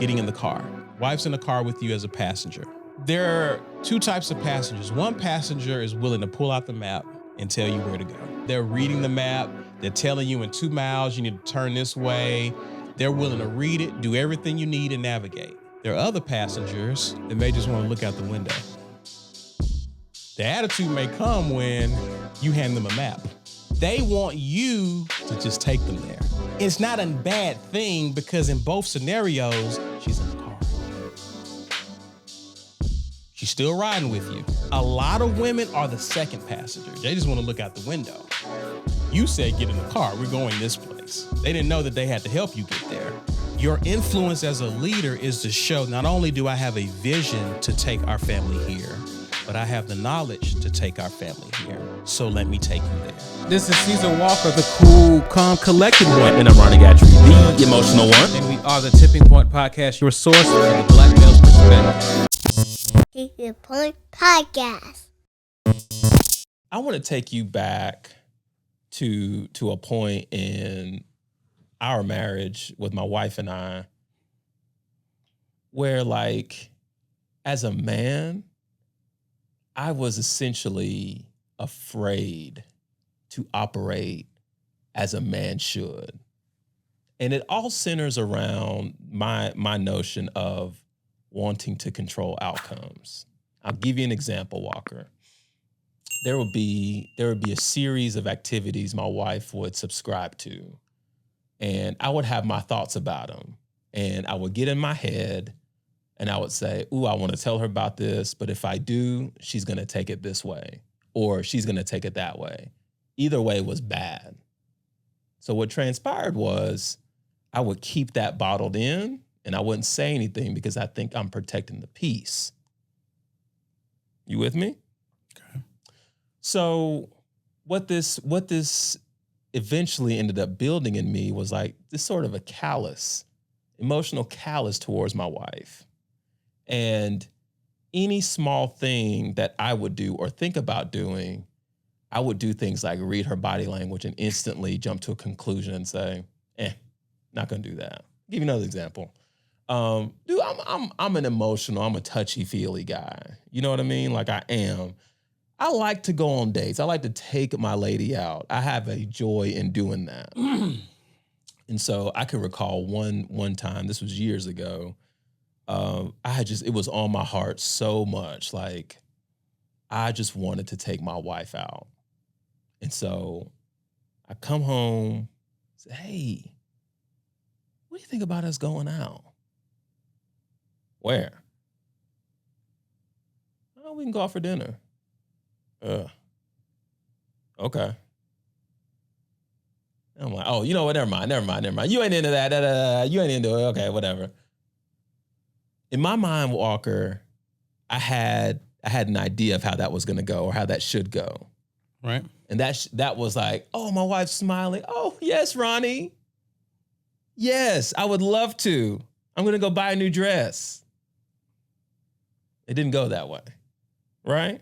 getting in the car. Wife's in the car with you as a passenger. There are two types of passengers. One passenger is willing to pull out the map and tell you where to go. They're reading the map. They're telling you in 2 miles, you need to turn this way. They're willing to read it, do everything you need and navigate. There are other passengers that may just want to look out the window. The attitude may come when you hand them a map. They want you to just take them there. It's not a bad thing because in both scenarios, she's in the car. She's still riding with you. A lot of women are the second passenger. They just want to look out the window. You said, get in the car. We're going this place. They didn't know that they had to help you get there. Your influence as a leader is to show, not only do I have a vision to take our family here, but I have the knowledge to take our family here. So let me take you there. This is Caesar Walker, the cool, calm, collected one. And I'm Ronnie Gatry, the emotional one. And we are the Tipping Point Podcast, your source for the Black male's perspective. Tipping Point Podcast. I want to take you back to a point in our marriage with my wife and I where, like, as a man, I was essentially afraid to operate as a man should. And it all centers around my notion of wanting to control outcomes. I'll give you an example, Walker. There would be a series of activities my wife would subscribe to, and I would have my thoughts about them. And I would get in my head and I would say, ooh, I want to tell her about this, but if I do, she's going to take it this way, or she's going to take it that way. Either way was bad. So what transpired was I would keep that bottled in and I wouldn't say anything because I think I'm protecting the peace. You with me? Okay. So what this eventually ended up building in me was like this sort of a emotional callous towards my wife. And any small thing that I would do or think about doing, I would do things like read her body language and instantly jump to a conclusion and say, not gonna do that. I'll give you another example. Dude, I'm an emotional, I'm a touchy-feely guy. You know what I mean? Like I am. I like to go on dates. I like to take my lady out. I have a joy in doing that. And so I can recall one time, this was years ago, it was on my heart so much. Like I just wanted to take my wife out. And so I come home, say, hey, what do you think about us going out? Where? Oh, we can go out for dinner. Okay. And I'm like, oh, you know what? Never mind. You ain't into that. You ain't into it. Okay, whatever. In my mind, Walker, I had an idea of how that was going to go or how that should go. Right. And that was like, oh, my wife's smiling. Oh, yes, Ronnie. Yes, I would love to. I'm going to go buy a new dress. It didn't go that way, right?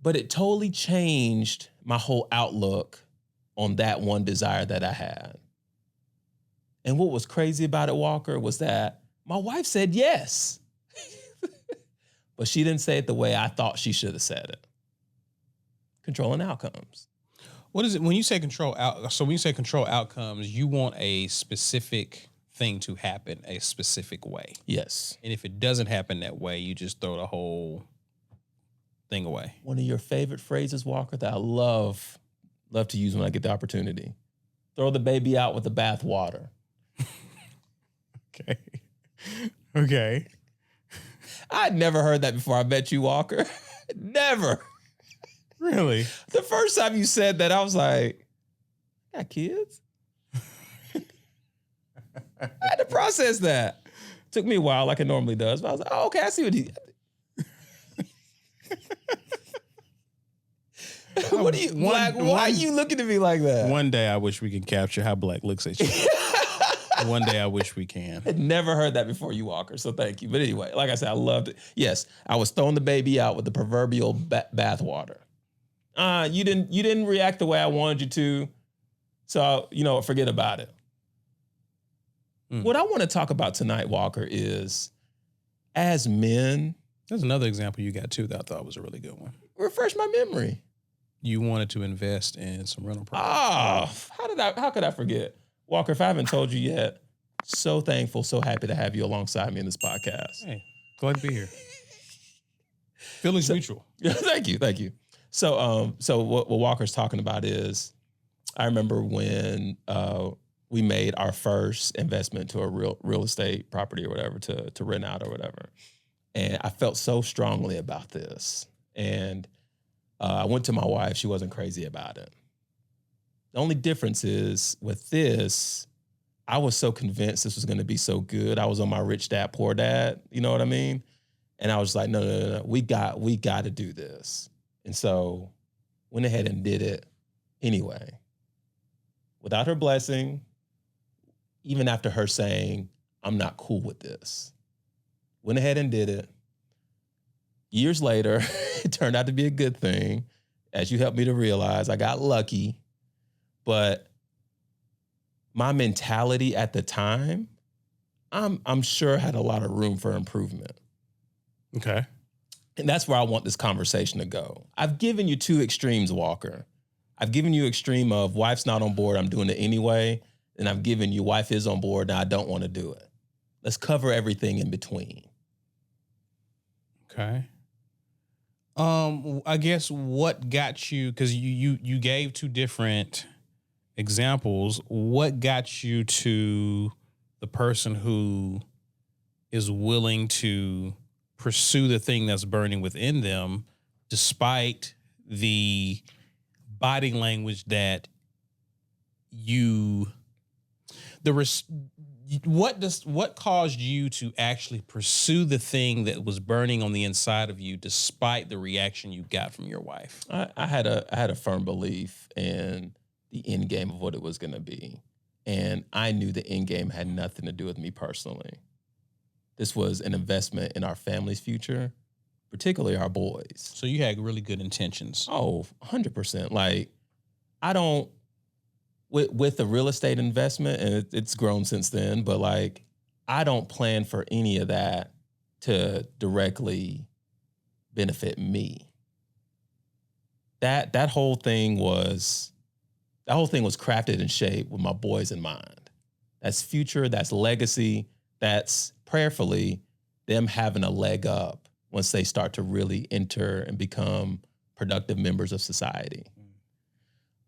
But it totally changed my whole outlook on that one desire that I had. And what was crazy about it, Walker, was that my wife said yes. But she didn't say it the way I thought she should have said it. Controlling outcomes. What is it when you say control outcomes, you want a specific thing to happen a specific way. Yes. And if it doesn't happen that way, you just throw the whole thing away. One of your favorite phrases, Walker, that I love to use when I get the opportunity. Throw the baby out with the bath water. Okay. I'd never heard that before I met you, Walker. Never. Really? The first time you said that, I was like, I got kids? I had to process that. Took me a while, like it normally does. But I was like, oh, okay, I see what he... What are you, Black? Why are you looking at me like that? One day I wish we could capture how Black looks at you. One day I wish we can. I'd never heard that before you, Walker, so thank you. But anyway, like I said, I loved it. Yes, I was throwing the baby out with the proverbial bath water. You didn't react the way I wanted you to, so, forget about it. What I want to talk about tonight, Walker, is as men. There's another example you got too that I thought was a really good one. Refresh my memory. You wanted to invest in some rental property. How could I forget? Walker, if I haven't told you yet, so thankful, so happy to have you alongside me in this podcast. Hey, glad to be here. Feelings mutual. Thank you. So what Walker's talking about is, I remember when we made our first investment to a real estate property or whatever to rent out or whatever, and I felt so strongly about this, and I went to my wife. She wasn't crazy about it. The only difference is with this, I was so convinced this was going to be so good. I was on my rich dad, poor dad. You know what I mean? And I was like, no. We got to do this. And so went ahead and did it anyway. Without her blessing, even after her saying, I'm not cool with this. Went ahead and did it. Years later, it turned out to be a good thing. As you helped me to realize, I got lucky. But my mentality at the time, I'm sure had a lot of room for improvement. Okay. And that's where I want this conversation to go. I've given you two extremes, Walker. I've given you extreme of wife's not on board, I'm doing it anyway. And I've given you wife is on board, now I don't want to do it. Let's cover everything in between. Okay. I guess what got you, because you gave two different examples, what got you to the person who is willing to pursue the thing that's burning within them, despite the body language that what caused you to actually pursue the thing that was burning on the inside of you, despite the reaction you got from your wife? I had a firm belief in the end game of what it was going to be. And I knew the end game had nothing to do with me personally. This was an investment in our family's future, particularly our boys. So you had really good intentions. Oh, 100%. Like, I don't, with the real estate investment, and it's grown since then, but like, I don't plan for any of that to directly benefit me. That whole thing was crafted and shaped with my boys in mind. That's future, that's legacy, that's prayerfully them having a leg up once they start to really enter and become productive members of society.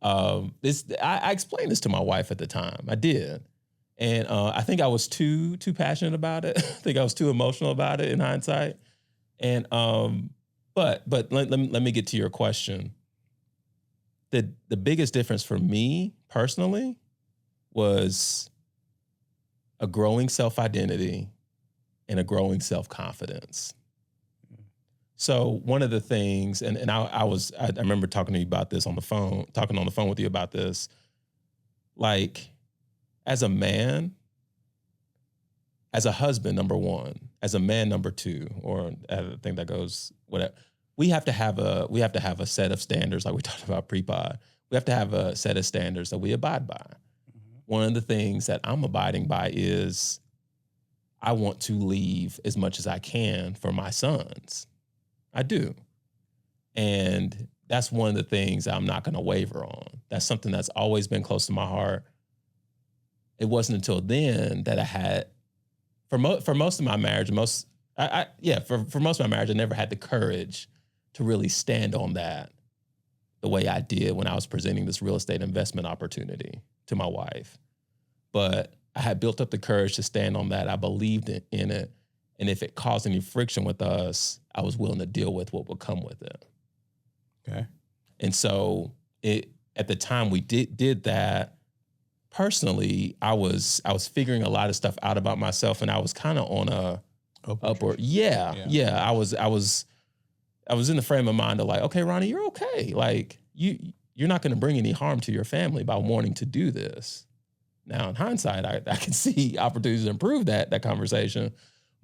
I explained this to my wife at the time. I did. And I think I was too passionate about it. I think I was too emotional about it in hindsight. And but let me get to your question. The biggest difference for me personally was a growing self-identity and a growing self-confidence. So one of the things, and I remember talking to you about this on the phone with you about this, like, as a man, as a husband, number one, as a man, number two, or I think that goes whatever. We have to have a set of standards, like we talked about pre-pod. We have to have a set of standards that we abide by. Mm-hmm. One of the things that I'm abiding by is I want to leave as much as I can for my sons. I do. And that's one of the things I'm not going to waver on. That's something that's always been close to my heart. It wasn't until then that I had, for most of my marriage, for most of my marriage, I never had the courage to really stand on that the way I did when I was presenting this real estate investment opportunity to my wife. But I had built up the courage to stand on that. I believed in it. And if it caused any friction with us, I was willing to deal with what would come with it. Okay. And so at the time we did that, personally, I was figuring a lot of stuff out about myself, and I was kind of on a upward. Yeah. I was in the frame of mind of like, okay, Ronnie, you're okay. Like you're not going to bring any harm to your family by wanting to do this. Now, in hindsight, I can see opportunities to improve that conversation.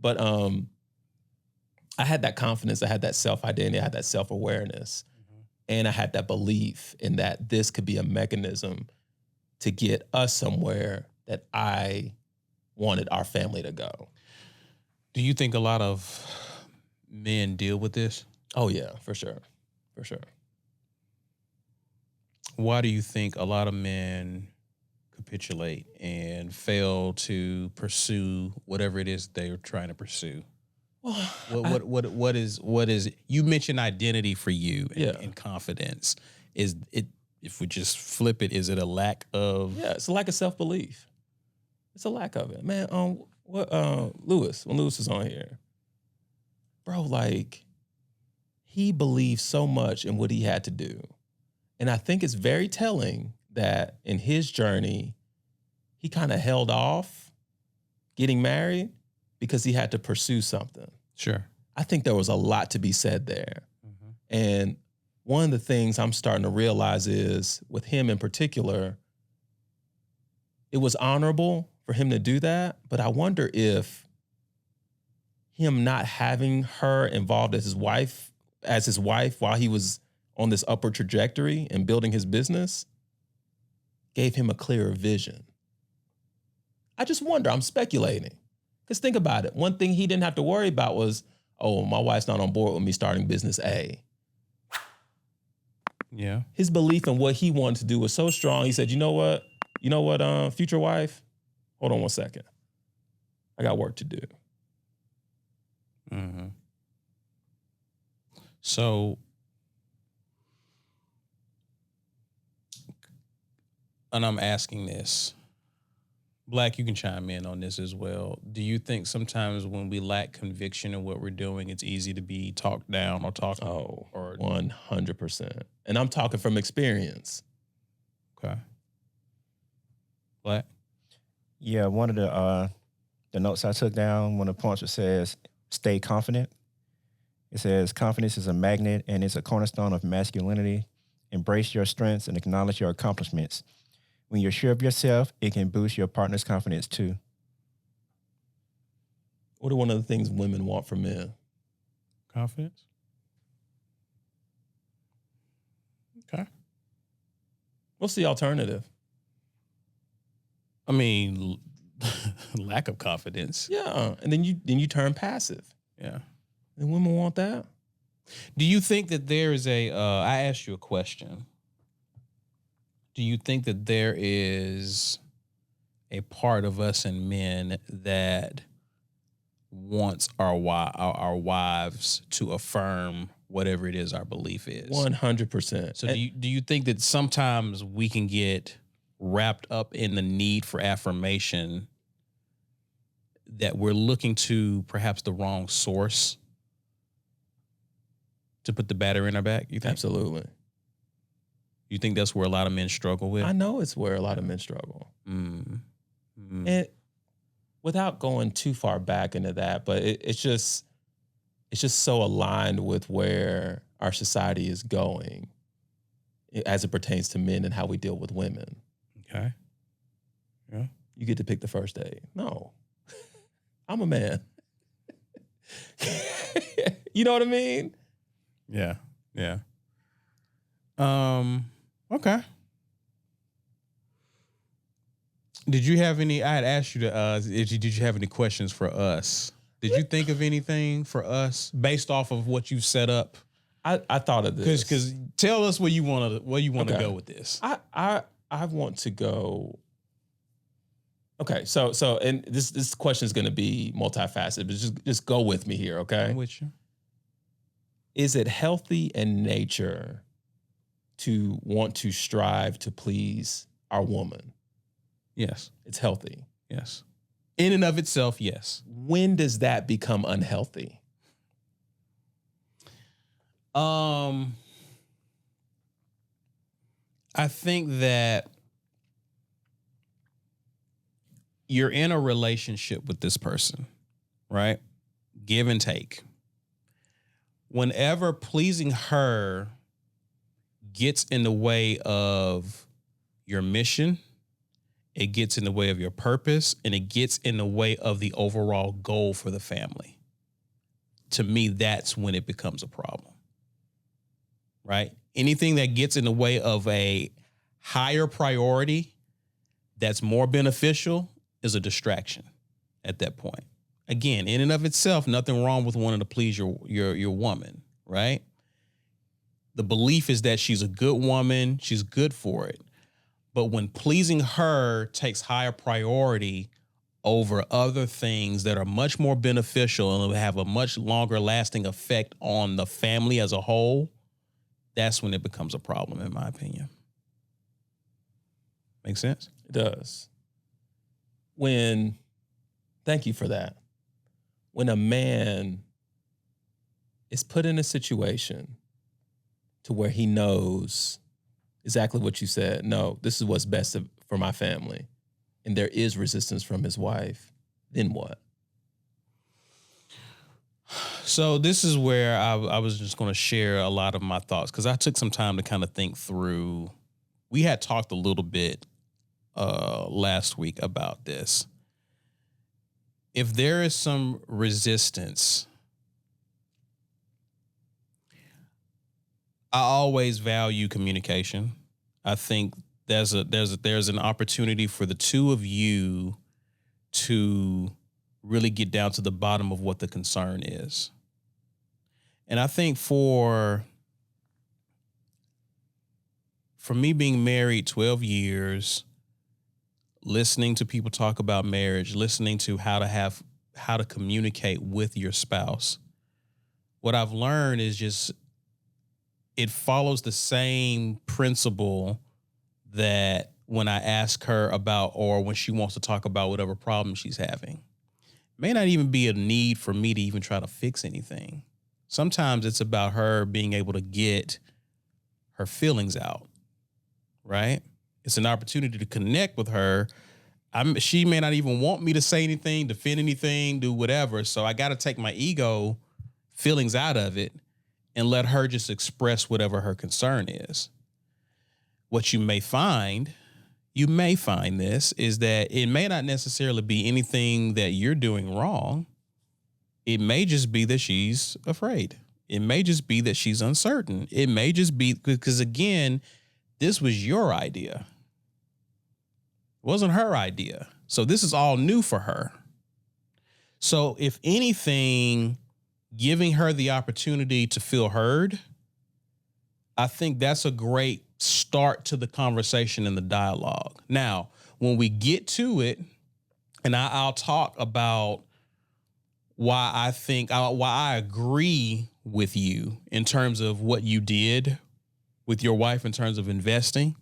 But I had that confidence, I had that self-identity, I had that self-awareness, and I had that belief in that this could be a mechanism to get us somewhere that I wanted our family to go. Do you think a lot of men deal with this? Oh yeah, for sure. For sure. Why do you think a lot of men capitulate and fail to pursue whatever it is they're trying to pursue? Well, What is you mentioned identity for you and, Yeah. and confidence. Is it, if we just flip it, is it a lack of yeah, it's a lack of self-belief. It's a lack of it. Man, Lewis, when Lewis was on here, bro, like, he believed so much in what he had to do. And I think it's very telling that in his journey, he kind of held off getting married because he had to pursue something. Sure. I think there was a lot to be said there. And one of the things I'm starting to realize is, with him in particular, it was honorable for him to do that. But I wonder if him not having her involved as his wife while he was on this upward trajectory and building his business gave him a clearer vision. I just wonder, I'm speculating. Because think about it. One thing he didn't have to worry about was, oh, my wife's not on board with me starting business A. Yeah. His belief in what he wanted to do was so strong. He said, you know what, future wife, hold on one second. I got work to do. Mm-hmm. So, and I'm asking this, Black, you can chime in on this as well. Do you think sometimes when we lack conviction in what we're doing, it's easy to be talked down or talked? Oh, or 100%. And I'm talking from experience. Okay. Black? Yeah, one of the notes I took down, one of the points that says, stay confident. It says, confidence is a magnet and it's a cornerstone of masculinity. Embrace your strengths and acknowledge your accomplishments. When you're sure of yourself, it can boost your partner's confidence too. What are one of the things women want from men? Confidence? Okay. What's the alternative? I mean, lack of confidence. Yeah, and then you turn passive. Yeah. And women want that. Do you think that there is I asked you a question. Do you think that there is a part of us and men that wants our wives to affirm whatever it is our belief is? 100%. So do you think that sometimes we can get wrapped up in the need for affirmation, that we're looking to perhaps the wrong source to put the battery in our back? You think? Absolutely. You think that's where a lot of men struggle with? I know it's where a lot of men struggle. And without going too far back into that, but it's just so aligned with where our society is going as it pertains to men and how we deal with women. Okay. Yeah. You get to pick the first date. No. I'm a man. You know what I mean? Yeah. Yeah. Okay. Did you have any? I had asked you to. Did you have any questions for us? Did you think of anything for us based off of what you set up? I thought of this Because tell us where you want to go with this. I want to go. Okay, so and this question is going to be multifaceted, but just go with me here, okay? I'm with you. Is it healthy in nature to want to strive to please our woman? Yes. It's healthy. Yes. In and of itself, yes. When does that become unhealthy? I think that you're in a relationship with this person, right? Give and take. Whenever pleasing her gets in the way of your mission, it gets in the way of your purpose, and it gets in the way of the overall goal for the family. To me, that's when it becomes a problem, right? Anything that gets in the way of a higher priority that's more beneficial is a distraction. at that point. Again, in and of itself, nothing wrong with wanting to please your woman, right? The belief is that she's a good woman, she's good for it. But when pleasing her takes higher priority over other things that are much more beneficial and will have a much longer lasting effect on the family as a whole, that's when it becomes a problem, in my opinion. Make sense? It does. Thank you for that. When a man is put in a situation to where he knows exactly what you said, no, this is what's best for my family, and there is resistance from his wife, then what? So this is where I was just going to share a lot of my thoughts, because I took some time to kind of think through. We had talked a little bit last week about this. If there is some resistance, I always value communication. I think there's an opportunity for the two of you to really get down to the bottom of what the concern is. And I think for me being married 12 years, listening to people talk about marriage, listening to how to communicate with your spouse, what I've learned is just it follows the same principle that when I ask her about, or when she wants to talk about whatever problem she's having, may not even be a need for me to even try to fix anything. Sometimes it's about her being able to get her feelings out, right? It's an opportunity to connect with her. She may not even want me to say anything, defend anything, do whatever. So I got to take my ego feelings out of it and let her just express whatever her concern is. What you may find this, is that it may not necessarily be anything that you're doing wrong. It may just be that she's afraid. It may just be that she's uncertain. It may just be because, again, this was your idea. It wasn't her idea. So this is all new for her. So if anything, giving her the opportunity to feel heard, I think that's a great start to the conversation and the dialogue. Now, when we get to it, and I'll talk about why I agree with you in terms of what you did with your wife, in terms of investing,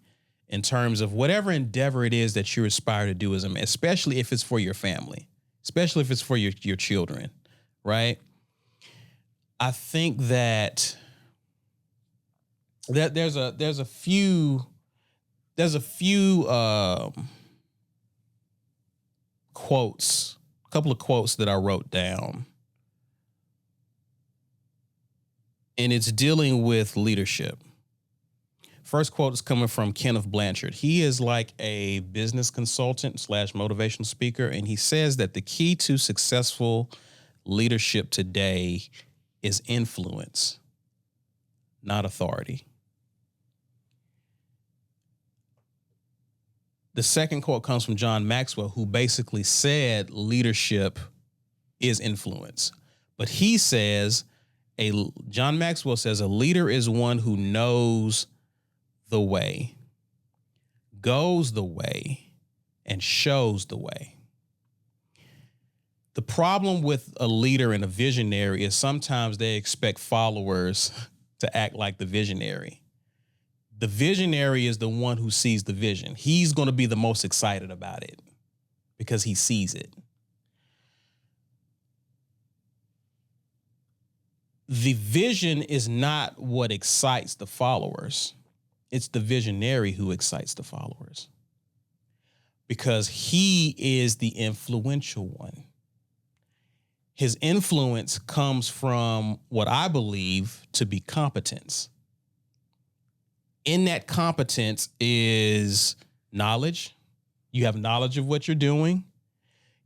in terms of whatever endeavor it is that you aspire to do as a man, especially if it's for your family, especially if it's for your children, right? I think that there's a few quotes, a couple of quotes that I wrote down, and it's dealing with leadership. First quote is coming from Kenneth Blanchard. He is like a business consultant / motivational speaker, and he says that the key to successful leadership today is influence, not authority. The second quote comes from John Maxwell, who basically said leadership is influence. But he says, John Maxwell says, a leader is one who knows the way, goes the way, and shows the way. The problem with a leader and a visionary is sometimes they expect followers to act like the visionary. The visionary is the one who sees the vision. He's going to be the most excited about it because he sees it. The vision is not what excites the followers. It's the visionary who excites the followers because he is the influential one. His influence comes from what I believe to be competence. In that competence is knowledge. You have knowledge of what you're doing.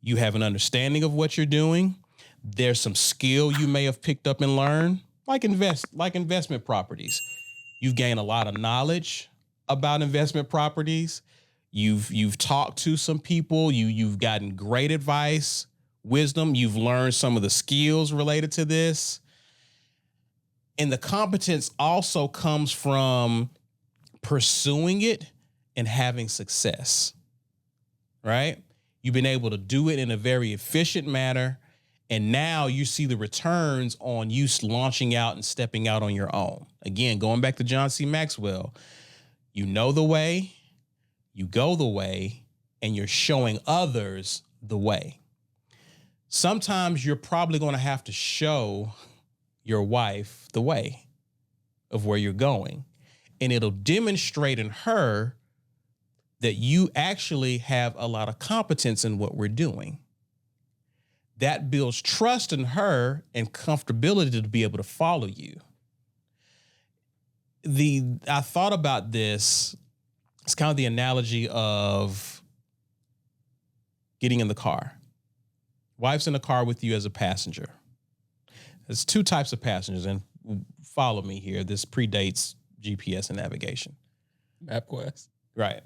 You have an understanding of what you're doing. There's some skill you may have picked up and learned, like investment properties. You've gained a lot of knowledge about investment properties. You've talked to some people. You've gotten great advice wisdom. You've learned some of the skills related to this. And the competence also comes from pursuing it and having success, right? You've been able to do it in a very efficient manner. And now you see the returns on you launching out and stepping out on your own. Again, going back to John C. Maxwell, you know the way, you go the way, and you're showing others the way. Sometimes you're probably going to have to show your wife the way of where you're going. And it'll demonstrate in her that you actually have a lot of competence in what we're doing. That builds trust in her and comfortability to be able to follow you. I thought about this. It's kind of the analogy of getting in the car. Wife's in the car with you as a passenger. There's two types of passengers, and follow me here. This predates GPS and navigation. MapQuest. Right.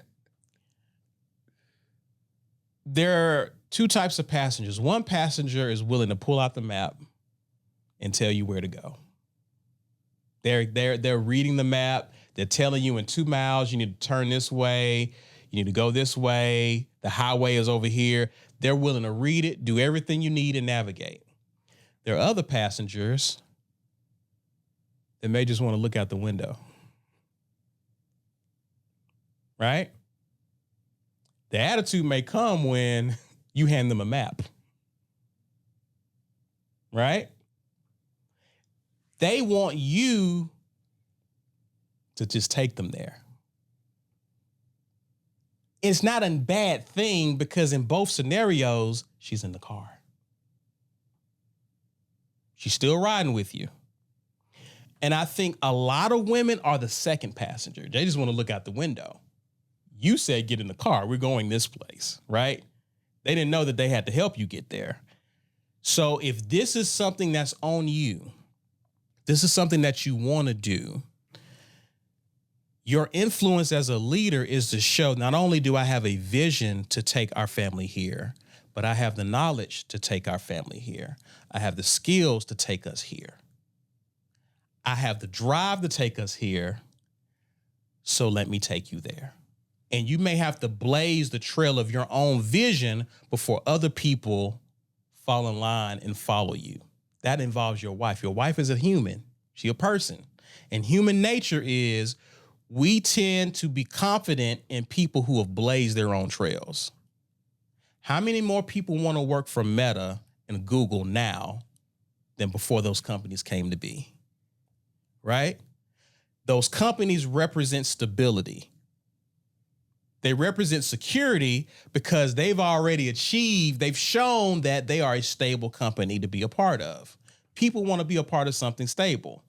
There are two types of passengers. One passenger is willing to pull out the map and tell you where to go. They're reading the map. They're telling you in 2 miles, you need to turn this way. You need to go this way. The highway is over here. They're willing to read it, do everything you need, and navigate. There are other passengers that may just want to look out the window. Right? The attitude may come when you hand them a map. Right? They want you to just take them there. It's not a bad thing because in both scenarios, she's in the car. She's still riding with you. And I think a lot of women are the second passenger. They just want to look out the window. You said, get in the car. We're going this place, right? They didn't know that they had to help you get there. So if this is something that's on you, this is something that you want to do, your influence as a leader is to show not only do I have a vision to take our family here, but I have the knowledge to take our family here. I have the skills to take us here. I have the drive to take us here. So let me take you there. And you may have to blaze the trail of your own vision before other people fall in line and follow you. That involves your wife. Your wife is a human. She's a person. And human nature is we tend to be confident in people who have blazed their own trails. How many more people want to work for Meta and Google now than before those companies came to be? Right? Those companies represent stability. They represent security because they've already achieved, they've shown that they are a stable company to be a part of. People want to be a part of something stable.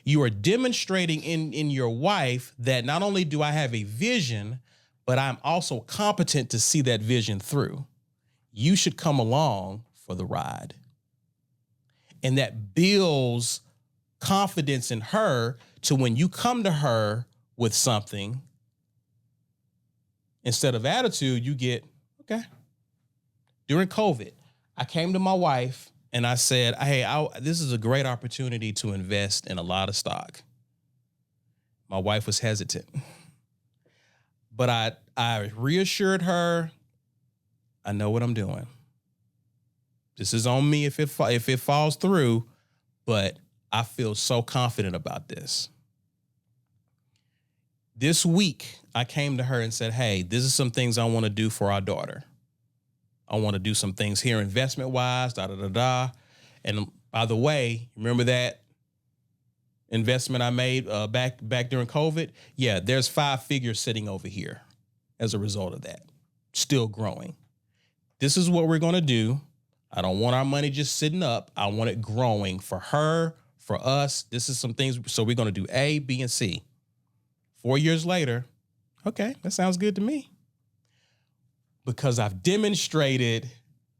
You are demonstrating in your wife that not only do I have a vision, but I'm also competent to see that vision through. You should come along for the ride. And that builds confidence in her to when you come to her with something, instead of attitude, you get, okay. During COVID, I came to my wife and I said, hey, this is a great opportunity to invest in a lot of stock. My wife was hesitant. But I reassured her, I know what I'm doing. This is on me if it falls through, but I feel so confident about this. This week, I came to her and said, hey, this is some things I want to do for our daughter. I want to do some things here investment-wise, And by the way, remember that investment I made back during COVID? Yeah, there's 5 figures sitting over here as a result of that. Still growing. This is what we're going to do. I don't want our money just sitting up. I want it growing for her, for us. This is some things. So we're going to do A, B, and C. 4 years later, okay, that sounds good to me. Because I've demonstrated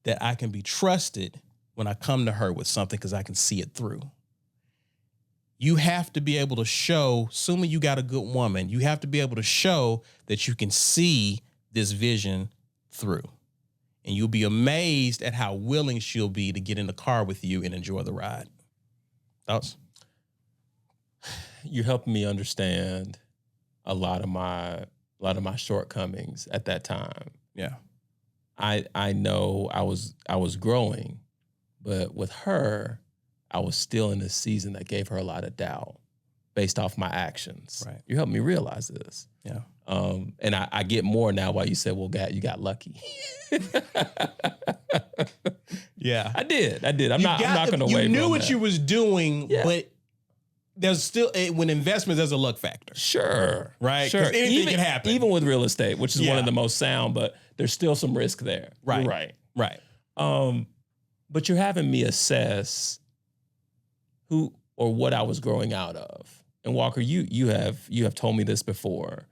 that I can be trusted when I come to her with something because I can see it through. You have to be able to show, assuming you got a good woman, you have to be able to show that you can see this vision through. and you'll be amazed at how willing she'll be to get in the car with you and enjoy the ride. Thoughts? You're helping me understand a lot of my shortcomings at that time. Yeah. I know I was growing, but with her, I was still in a season that gave her a lot of doubt based off my actions. Right. You helped me realize this. Yeah. And I get more now why you said, well, God, you got lucky. Yeah. I did. I'm not going to wait. You knew what you was doing, but there's still, when investments, there's a luck factor. Sure. Right? Sure. 'Cause anything can happen. Even with real estate, which is one of the most sound, but there's still some risk there. Right. You're right. Right. But you're having me assess who or what I was growing out of. And Walker, you have told me this before.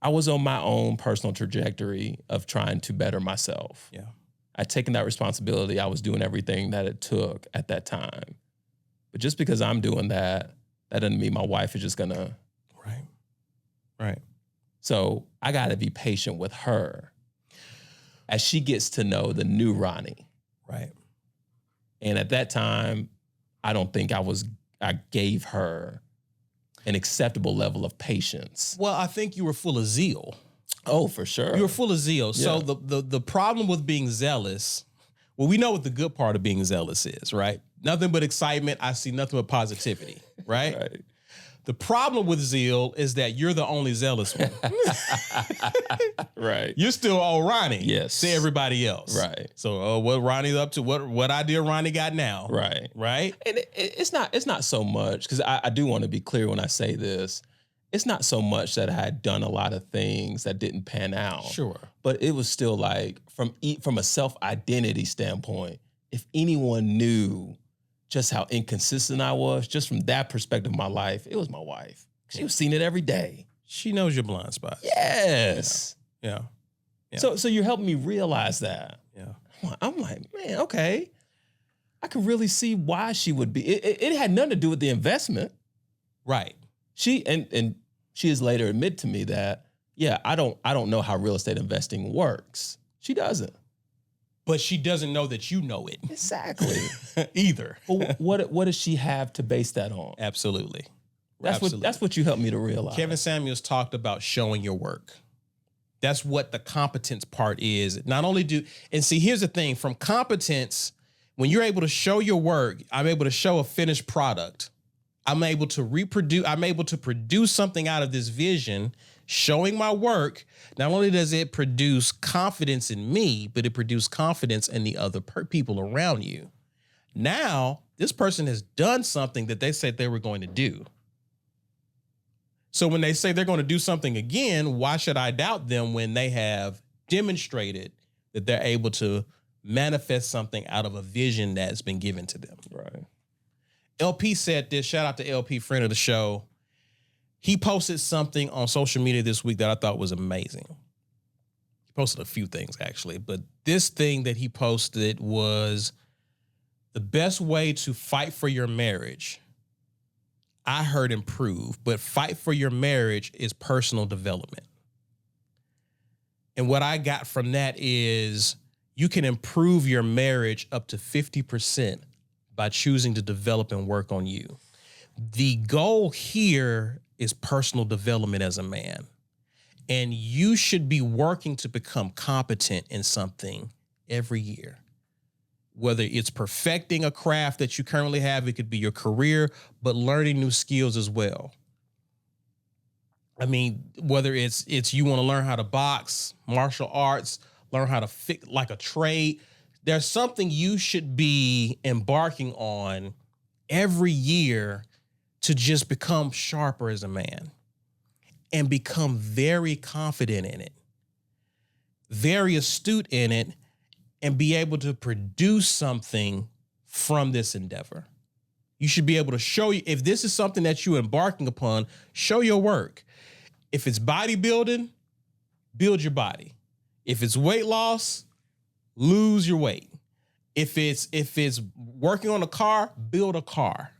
I was on my own personal trajectory of trying to better myself. Yeah. I'd taken that responsibility. I was doing everything that it took at that time. But just because I'm doing that doesn't mean my wife is just gonna. Right. Right. So I gotta be patient with her as she gets to know the new Ronnie. Right. And at that time, I don't think I gave her an acceptable level of patience. Well, I think you were full of zeal. Oh, for sure. You were full of zeal. So Yeah. the problem with being zealous, well, we know what the good part of being zealous is, right? Nothing but excitement. I see nothing but positivity, right? Right. The problem with zeal is that you're the only zealous one. Right. You're still old Ronnie. Yes. To everybody else. Right. So, what Ronnie's up to? What idea Ronnie got now? Right. Right. And it's not so much, because I do want to be clear when I say this. It's not so much that I had done a lot of things that didn't pan out. Sure. But it was still like, from a self-identity standpoint, if anyone knew just how inconsistent I was, just from that perspective of my life, it was my wife. She was seeing it every day. She knows your blind spots. Yes. Yeah. Yeah. So you're helping me realize that. Yeah. I'm like, man, okay. I can really see why she would be. It had nothing to do with the investment. Right. She and she has later admitted to me that, yeah, I don't know how real estate investing works. She doesn't. But she doesn't know that you know it. Exactly. Either. But what does she have to base that on? Absolutely. That's what you helped me to realize. Kevin Samuels talked about showing your work. That's what the competence part is. Not only and see, here's the thing, from competence, when you're able to show your work, I'm able to show a finished product. I'm able to produce something out of this vision, showing my work. Not only does it produce confidence in me, but it produces confidence in the other people around you. Now, this person has done something that they said they were going to do. So when they say they're going to do something again, why should I doubt them when they have demonstrated that they're able to manifest something out of a vision that's been given to them? Right. LP said this. Shout out to LP, friend of the show. He posted something on social media this week that I thought was amazing. He posted a few things, actually, but this thing that he posted was the best way to fight for your marriage. I heard improve, but fight for your marriage is personal development. And what I got from that is you can improve your marriage up to 50% by choosing to develop and work on you. The goal here is personal development as a man. And you should be working to become competent in something every year. Whether it's perfecting a craft that you currently have, it could be your career, but learning new skills as well. I mean, whether it's you want to learn how to box, martial arts, learn how to fix like a trade, there's something you should be embarking on every year to just become sharper as a man and become very confident in it, very astute in it, and be able to produce something from this endeavor. You should be able to show you, if this is something that you're embarking upon, show your work. If it's bodybuilding, build your body. If it's weight loss, lose your weight. If it's working on a car, build a car.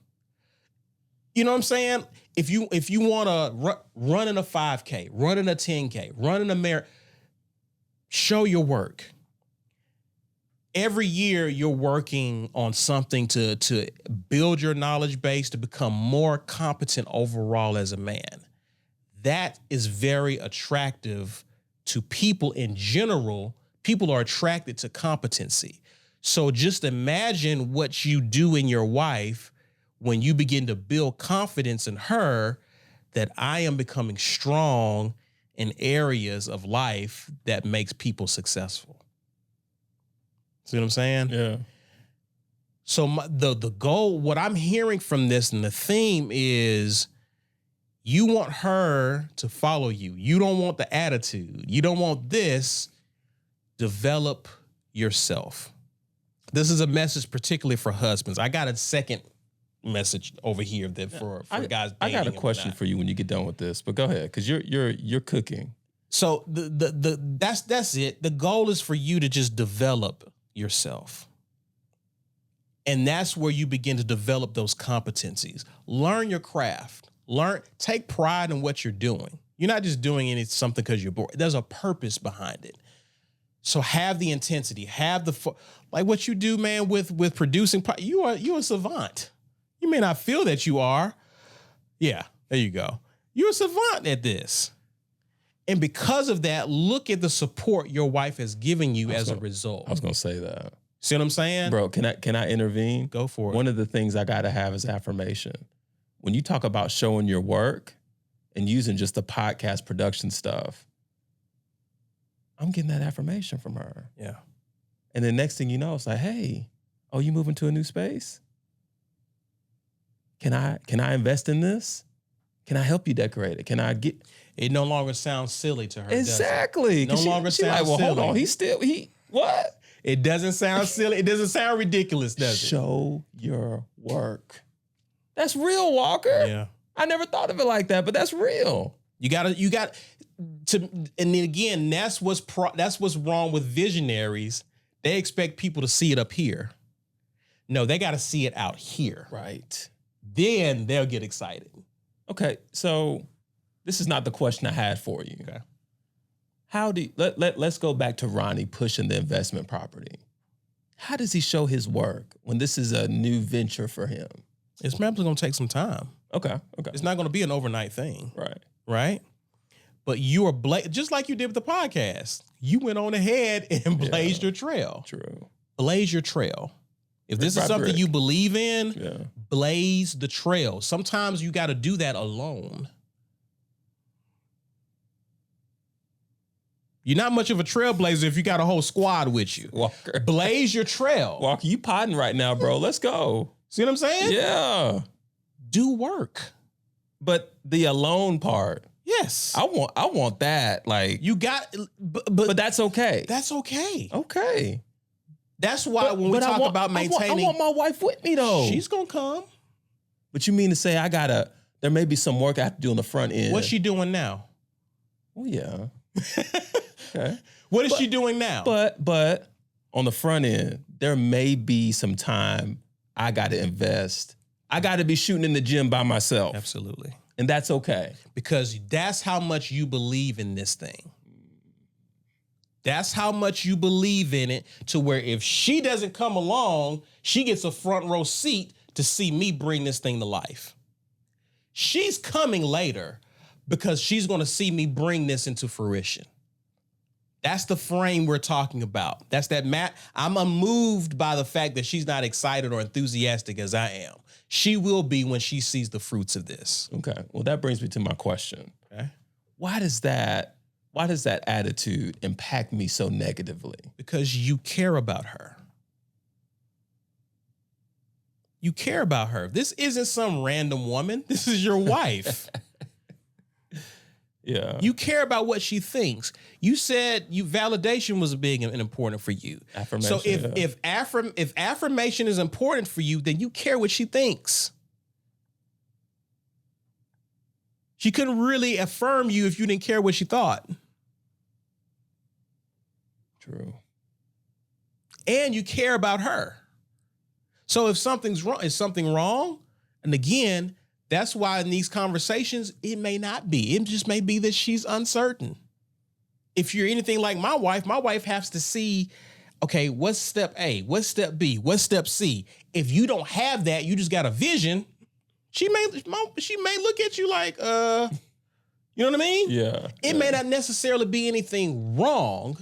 You know what I'm saying? If you want to run in a 5K, run in a 10K, run in a marathon, show your work. every year you're working on something to build your knowledge base to become more competent overall as a man. That is very attractive to people in general. People are attracted to competency. So just imagine what you do in your wife when you begin to build confidence in her that I am becoming strong in areas of life that makes people successful. See what I'm saying? Yeah. So the goal, what I'm hearing from this and the theme is you want her to follow you. You don't want the attitude. You don't want this. Develop yourself. This is a message particularly for husbands. I got a second message over here that for guys. I got a dating question and for you when you get done with this, but go ahead because you're cooking. So that's it. The goal is for you to just develop yourself. And that's where you begin to develop those competencies. Learn your craft. Take pride in what you're doing. You're not just doing something because you're bored. There's a purpose behind it. So have the intensity, have like what you do, man, with producing. You're a savant. You may not feel that you are. Yeah, there you go. You're a savant at this. And because of that, look at the support your wife has given you as a result. I was going to say that. See what I'm saying? Bro, can I intervene? Go for it. One of the things I got to have is affirmation. When you talk about showing your work and using just the podcast production stuff, I'm getting that affirmation from her. Yeah. And the next thing you know, it's like, hey, oh, you moving to a new space? Can I invest in this? Can I help you decorate it? Can I get... It no longer sounds silly to her. Exactly. No longer sounds silly. Hold on. What? It doesn't sound silly. It doesn't sound ridiculous, does it? Show your work. That's real, Walker. Yeah. I never thought of it like that, but that's real. You got to, and then again, that's what's wrong with visionaries. They expect people to see it up here. No, they got to see it out here. Right. Then they'll get excited. Okay, so this is not the question I had for you. Okay. How do you, let's go back to Ronnie pushing the investment property. How does he show his work when this is a new venture for him? It's probably going to take some time. Okay. It's not going to be an overnight thing. Right. But you are just like you did with the podcast. You went on ahead and blazed your trail. True. Blaze your trail. If this is something you believe in, blaze the trail. Sometimes you got to do that alone. You're not much of a trailblazer if you got a whole squad with you. Walker. Blaze your trail. Walker, you podding right now, bro. Let's go. See what I'm saying? Yeah. Do work. But the alone part. Yes. I want that. Like you got, but that's okay. That's okay. Okay. That's why when we talk about maintaining. I want my wife with me though. She's going to come. But you mean to say there may be some work I have to do on the front end. What's she doing now? Oh yeah. Okay. What is she doing now? But on the front end, there may be some time I got to invest. I got to be shooting in the gym by myself. Absolutely. And that's okay. Because that's how much you believe in this thing. That's how much you believe in it, to where if she doesn't come along, she gets a front row seat to see me bring this thing to life. She's coming later because she's going to see me bring this into fruition. That's the frame we're talking about. That's that I'm unmoved by the fact that she's not excited or enthusiastic as I am. She will be when she sees the fruits of this. Okay. Well, that brings me to my question. Okay. Why does that attitude impact me so negatively? Because you care about her. You care about her. This isn't some random woman. This is your wife. Yeah. You care about what she thinks. You said validation was big and important for you. Affirmation. So if affirmation is important for you, then you care what she thinks. She couldn't really affirm you if you didn't care what she thought. True. And you care about her. So if something's wrong, is something wrong? And again, that's why in these conversations, it may not be. It just may be that she's uncertain. If you're anything like my wife has to see Okay, what's step A? What's step B? What's step C? If you don't have that, you just got a vision. She may look at you like, you know what I mean? Yeah. It may not necessarily be anything wrong.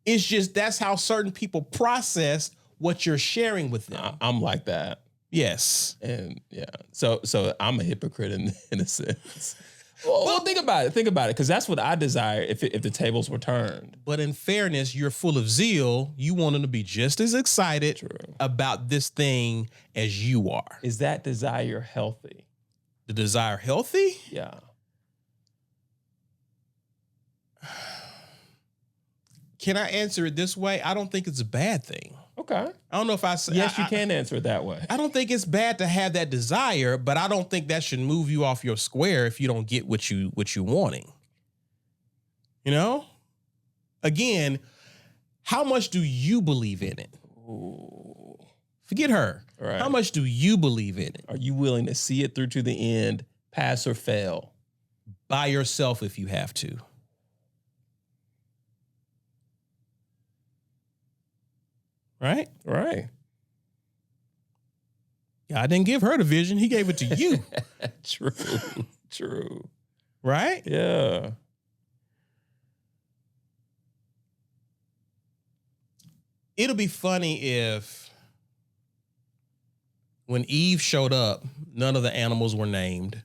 It's just that's how certain people process what you're sharing with them. I'm like that. Yes. And yeah. So I'm a hypocrite in a sense. Well, think about it. Think about it. Because that's what I desire if the tables were turned. But in fairness, you're full of zeal. You want them to be just as excited about this thing as you are. Is that desire healthy? The desire healthy? Yeah. Can I answer it this way? I don't think it's a bad thing. Okay. I don't know if I say yes, you can answer it that way. I don't think it's bad to have that desire, but I don't think that should move you off your square if you don't get what you wanting. You know? Again, how much do you believe in it? Ooh. Forget her. Right. How much do you believe in it? Are you willing to see it through to the end, pass or fail? By yourself if you have to. Right? Right. God didn't give her the vision. He gave it to you. True. Right? Yeah. It'll be funny if when Eve showed up, none of the animals were named.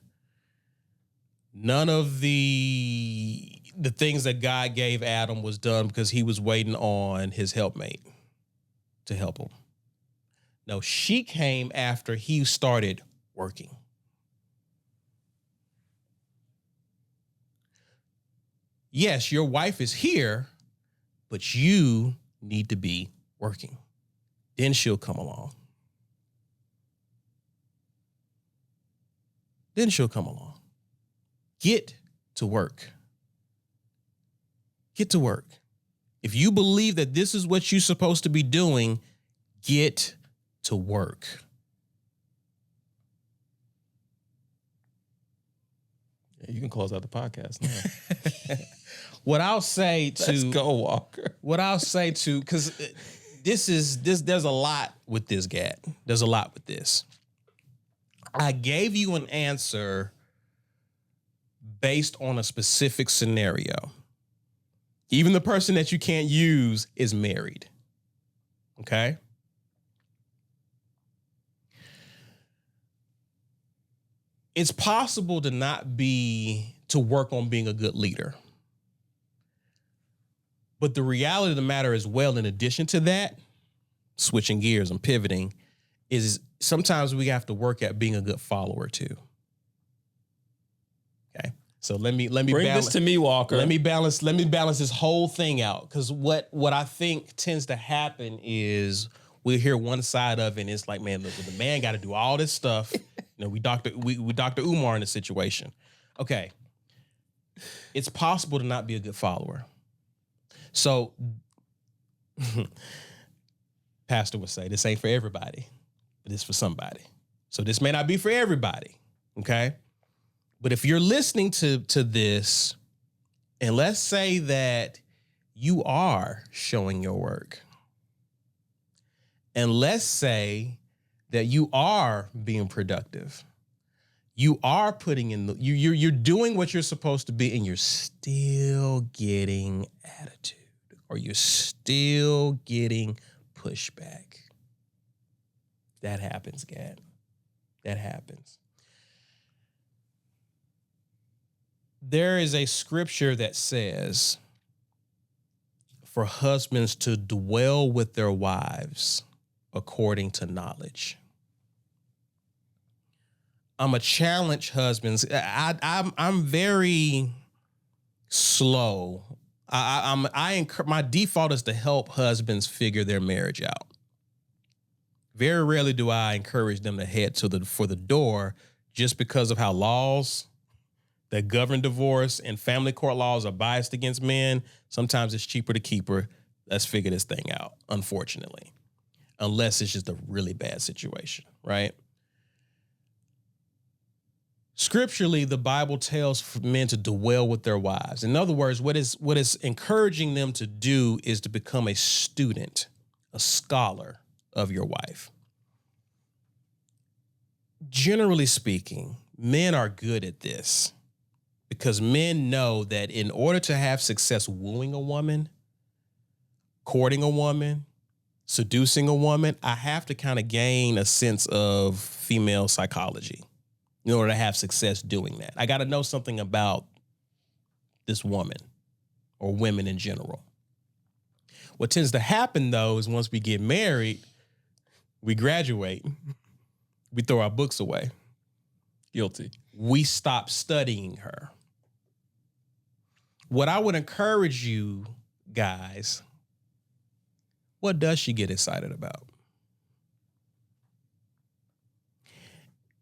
None of the things that God gave Adam was done because he was waiting on his helpmate to help him. No, she came after he started working. Yes, your wife is here, but you need to be working. Then she'll come along. Get to work. Get to work. If you believe that this is what you're supposed to be doing, get to work. Yeah, you can close out the podcast now. What I'll say to Let's go, Walker. What I'll say to, because there's a lot with this, Gat. There's a lot with this. I gave you an answer based on a specific scenario. Even the person that you can't use is married. Okay? It's possible to work on being a good leader. But the reality of the matter is, well, in addition to that, switching gears and pivoting, is sometimes we have to work at being a good follower too. Okay. So let me Bring balance this to me, Walker. Let me balance this whole thing out. Because what I think tends to happen is we hear one side of it and it's like, man, look, the man got to do all this stuff. We Dr. Umar in the situation. Okay. It's possible to not be a good follower. So Pastor would say, this ain't for everybody, but it's for somebody. So this may not be for everybody. Okay. But if you're listening to this, and let's say that you are showing your work, and let's say that you are being productive, you are putting in you're doing what you're supposed to be, and you're still getting attitude, or you're still getting pushback. That happens, Gad. That happens. There is a scripture that says for husbands to dwell with their wives according to knowledge. I'm a challenge husbands. I'm very slow. My default is to help husbands figure their marriage out. Very rarely do I encourage them to head for the door just because of how laws that govern divorce and family court laws are biased against men. Sometimes it's cheaper to keep her. Let's figure this thing out, unfortunately. Unless it's just a really bad situation, right? Scripturally, the Bible tells for men to dwell with their wives. In other words, what is encouraging them to do is to become a student, a scholar of your wife. Generally speaking, men are good at this because men know that in order to have success wooing a woman, courting a woman, seducing a woman, I have to kind of gain a sense of female psychology in order to have success doing that. I got to know something about this woman or women in general. What tends to happen, though, is once we get married, we graduate, we throw our books away. Guilty. We stop studying her. What I would encourage you guys, what does she get excited about?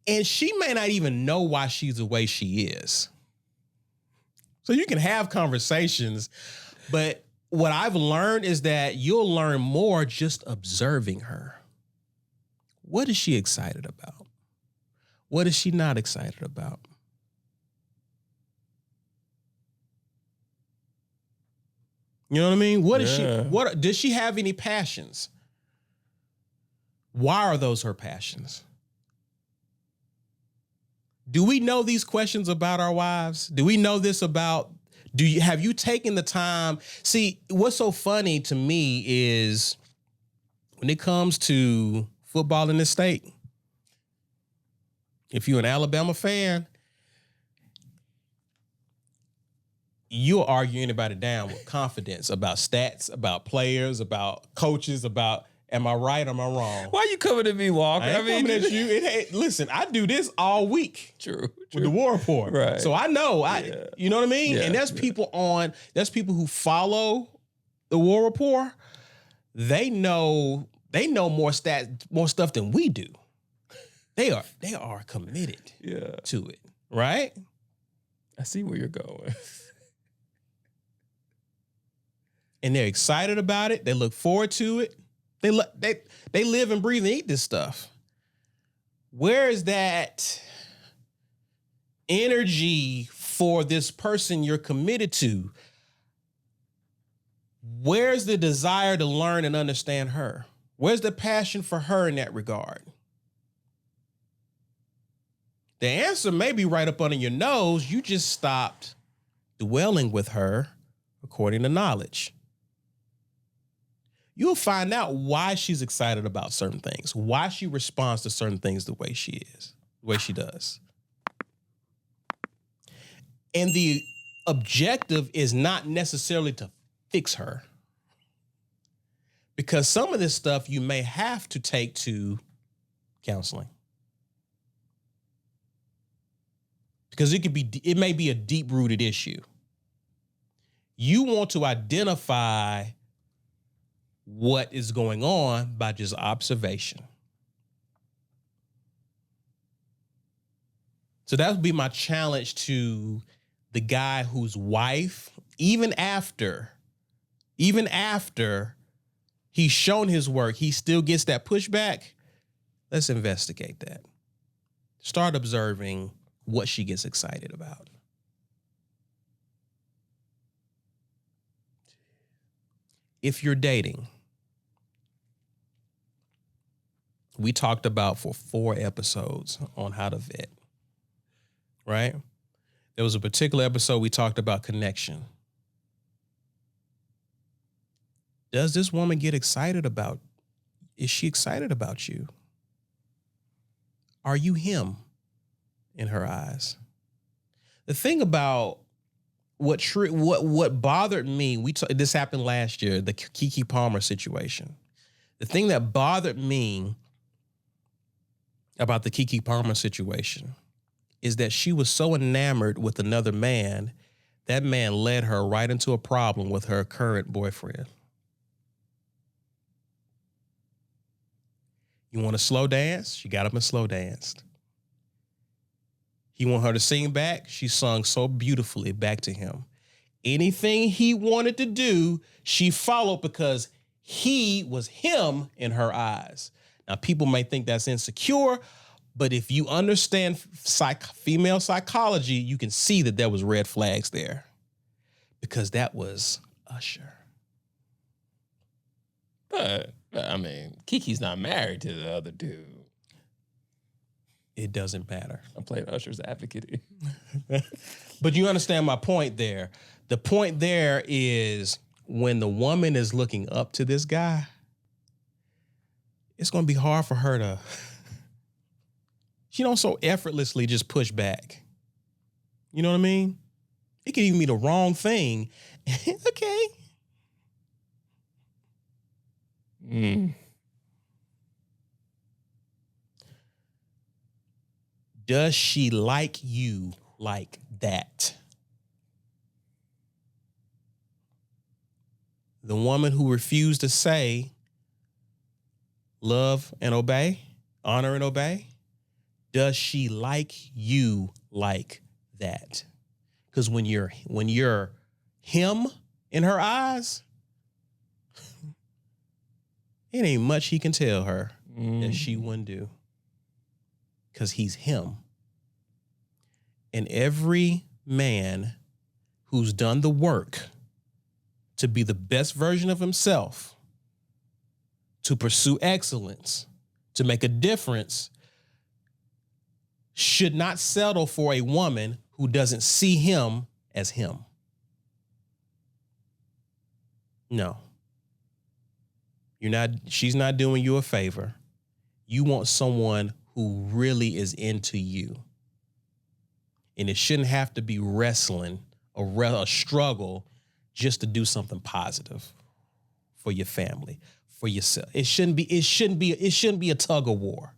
And she may not even know why she's the way she is. So you can have conversations, but what I've learned is that you'll learn more just observing her. What is she excited about? What is she not excited about? You know what I mean? Does she have any passions? Why are those her passions? Do we know these questions about our wives? Do we know this about, have you taken the time? See, what's so funny to me is when it comes to football in this state, if you're an Alabama fan, you'll argue anybody down with confidence about stats, about players, about coaches, about am I right or am I wrong? Why you coming at me, Walker? I mean, coming at you. Listen, I do this all week. True. With the War Report. Right. So I know, you know what I mean? Yeah, and there's people who follow the War Report. They know more stats, more stuff than we do. They are committed to it, right? I see where you're going. And they're excited about it. They look forward to it. They live and breathe and eat this stuff. Where is that energy for this person you're committed to? Where's the desire to learn and understand her? Where's the passion for her in that regard? The answer may be right up under your nose. You just stopped dwelling with her according to knowledge. You'll find out why she's excited about certain things, why she responds to certain things the way she is, the way she does. And the objective is not necessarily to fix her, because some of this stuff you may have to take to counseling. Because it may be a deep-rooted issue. You want to identify what is going on by just observation. So that would be my challenge to the guy whose wife, even after he's shown his work, he still gets that pushback. Let's investigate that. Start observing what she gets excited about. If you're dating, we talked about for 4 episodes on how to vet, right? There was a particular episode we talked about connection. Does this woman get excited about? Is she excited about you? Are you him in her eyes? The thing about what bothered me, this happened last year, the Keke Palmer situation. The thing that bothered me about the Keke Palmer situation is that she was so enamored with another man, that man led her right into a problem with her current boyfriend. You want to slow dance? She got up and slow danced. He wanted her to sing back. She sung so beautifully back to him. Anything he wanted to do, she followed because he was him in her eyes. Now, people may think that's insecure, But if you understand female psychology, you can see that there was red flags there because that was Usher. But I mean, Kiki's not married to the other dude. It doesn't matter. I'm playing Usher's advocate. But you understand my point there. The point there is when the woman is looking up to this guy, it's going to be hard for her to, she don't so effortlessly just push back. You know what I mean? It could even be the wrong thing. Okay. Does she like you like that? The woman who refused to say love and obey, honor and obey, does she like you like that? Because when you're him in her eyes, it ain't much he can tell her that she wouldn't do. Because he's him. And every man who's done the work to be the best version of himself, to pursue excellence, to make a difference, should not settle for a woman who doesn't see him as him. No. She's not doing you a favor. You want someone who really is into you. And it shouldn't have to be wrestling, a struggle just to do something positive for your family, for yourself. It shouldn't be a tug of war.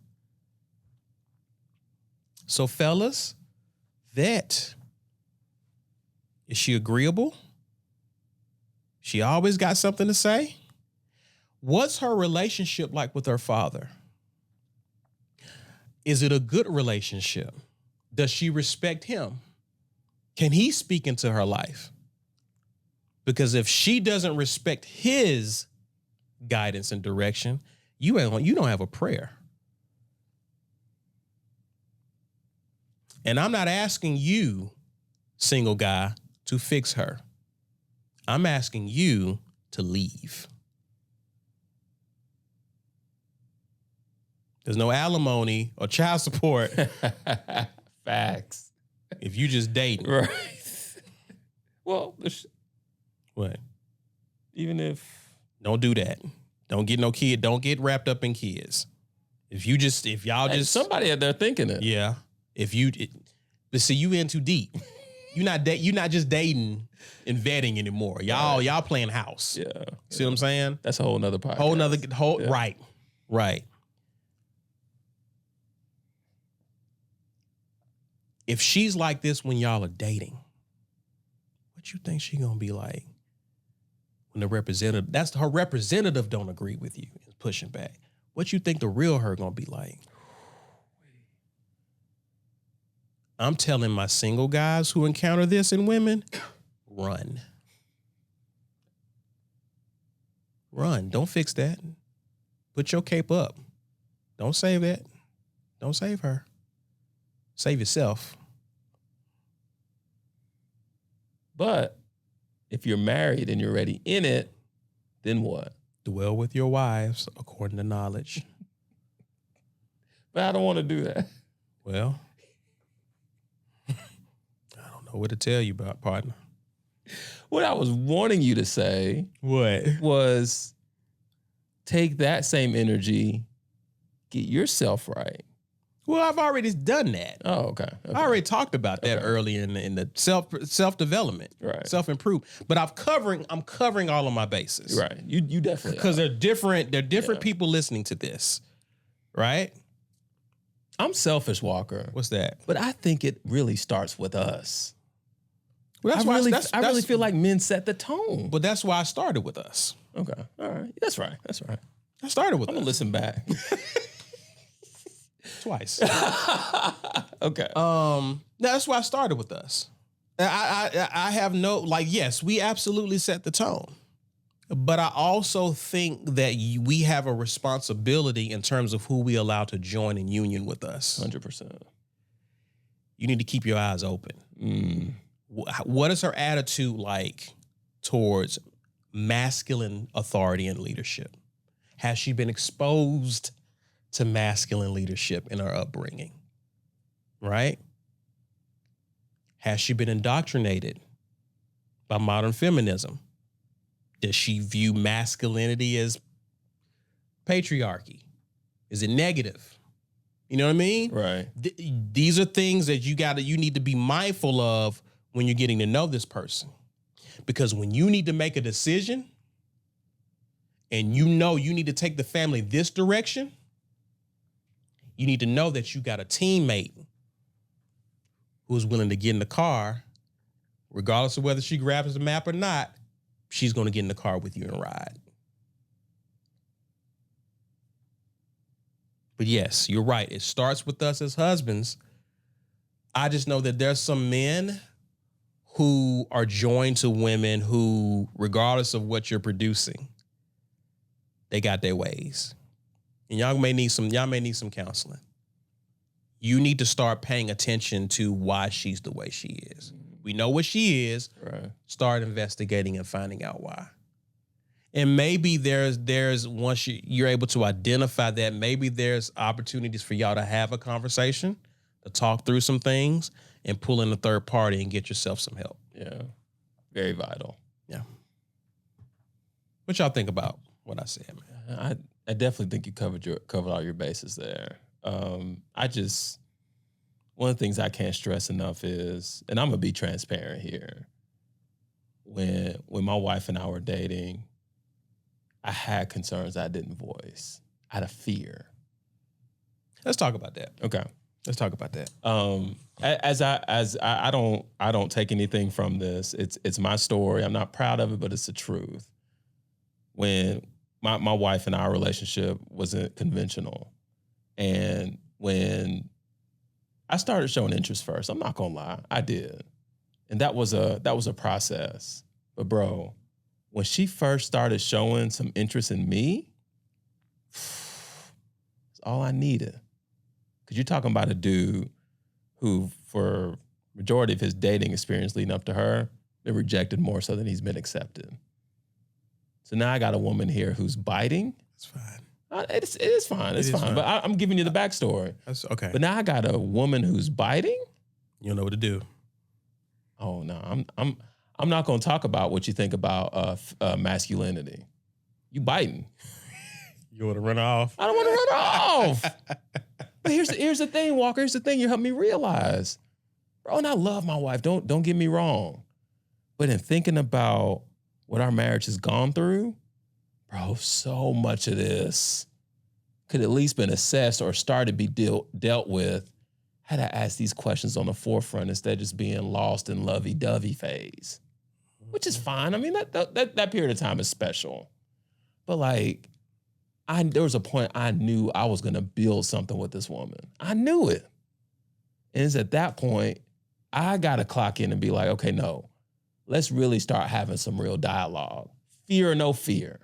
So fellas, vet. Is she agreeable? She always got something to say? What's her relationship like with her father? Is it a good relationship? Does she respect him? Can he speak into her life? Because if she doesn't respect his guidance and direction, you don't have a prayer. And I'm not asking you, single guy, to fix her. I'm asking you to leave. There's no alimony or child support. Facts. If you just dating. Right. Well, What? even if Don't do that. Don't get no kid. Don't get wrapped up in kids. If y'all and just somebody out there thinking it. yeah. But see, you in too deep. You're not just dating and vetting anymore. Y'all playing house. Yeah. See what I'm saying? That's a whole nother podcast. Yeah. Right. If she's like this when y'all are dating, what you think she gonna be like when the representative? That's her representative don't agree with you, is pushing back. What you think the real her gonna be like? I'm telling my single guys who encounter this in women, run. Run. Don't fix that. Put your cape up. Don't save that. Don't save her. Save yourself. But if you're married and you're already in it, then what? Dwell with your wives according to knowledge. But I don't want to do that. Well, I don't know what to tell you about, partner. What I was wanting you to say What? was take that same energy, get yourself right. Well, I've already done that. Oh, okay. I already talked about that early in the self-development, Right. self-improve. But I'm covering all of my bases. Right. You definitely Because are. they're different Yeah. people listening to this. Right? I'm selfish, Walker. What's that? But I think it really starts with us. Well, I really feel like men set the tone. But that's why I started with us. Okay. All right. That's right. I started with I'm going to us listen back. twice. Okay. That's why I started with us. I have no, yes, we absolutely set the tone. But I also think that we have a responsibility in terms of who we allow to join in union with us. 100%. You need to keep your eyes open. What is her attitude like towards masculine authority and leadership? Has she been exposed to masculine leadership in her upbringing? Right? Has she been indoctrinated by modern feminism? Does she view masculinity as patriarchy? Is it negative? You know what I mean? Right. These are things that you need to be mindful of when you're getting to know this person. Because when you need to make a decision and you know you need to take the family this direction, you need to know that you got a teammate who's willing to get in the car, regardless of whether she grabs the map or not, she's going to get in the car with you and ride. But yes, you're right. It starts with us as husbands. I just know that there's some men who are joined to women who, regardless of what you're producing, they got their ways. And y'all may need some counseling. You need to start paying attention to why she's the way she is. We know what she is. Right. Start investigating and finding out why. And maybe there's once you're able to identify that, maybe there's opportunities for y'all to have a conversation, to talk through some things, and pull in a third party and get yourself some help. Yeah. Very vital. Yeah. What y'all think about what I said, man? I definitely think you covered all your bases there. One of the things I can't stress enough is, and I'm gonna be transparent here. When my wife and I were dating, I had concerns I didn't voice. I had a fear. Let's talk about that. Okay. Let's talk about that. I don't take anything from this. It's my story. I'm not proud of it, but it's the truth. When my wife and our relationship wasn't conventional, and when I started showing interest first, I'm not gonna lie, I did, and that was a process. But bro, when she first started showing some interest in me, it's all I needed. Because you're talking about a dude who, for majority of his dating experience leading up to her, been rejected more so than he's been accepted. So now I got a woman here who's biting. It's fine. It is fine. It's fine. But I'm giving you the backstory. That's okay. But now I got a woman who's biting. You don't know what to do. Oh no, I'm not going to talk about what you think about masculinity. You biting. You want to run off? I don't want to run off. But here's the thing, Walker. Here's the thing you helped me realize. Bro, and I love my wife. Don't get me wrong. But in thinking about what our marriage has gone through, bro, so much of this could at least been assessed or started to be dealt with had I asked these questions on the forefront instead of just being lost in lovey-dovey phase, which is fine. I mean, that period of time is special. But like, there was a point I knew I was going to build something with this woman. I knew it. And it's at that point, I got to clock in and be like, okay, no, let's really start having some real dialogue. Fear or no fear.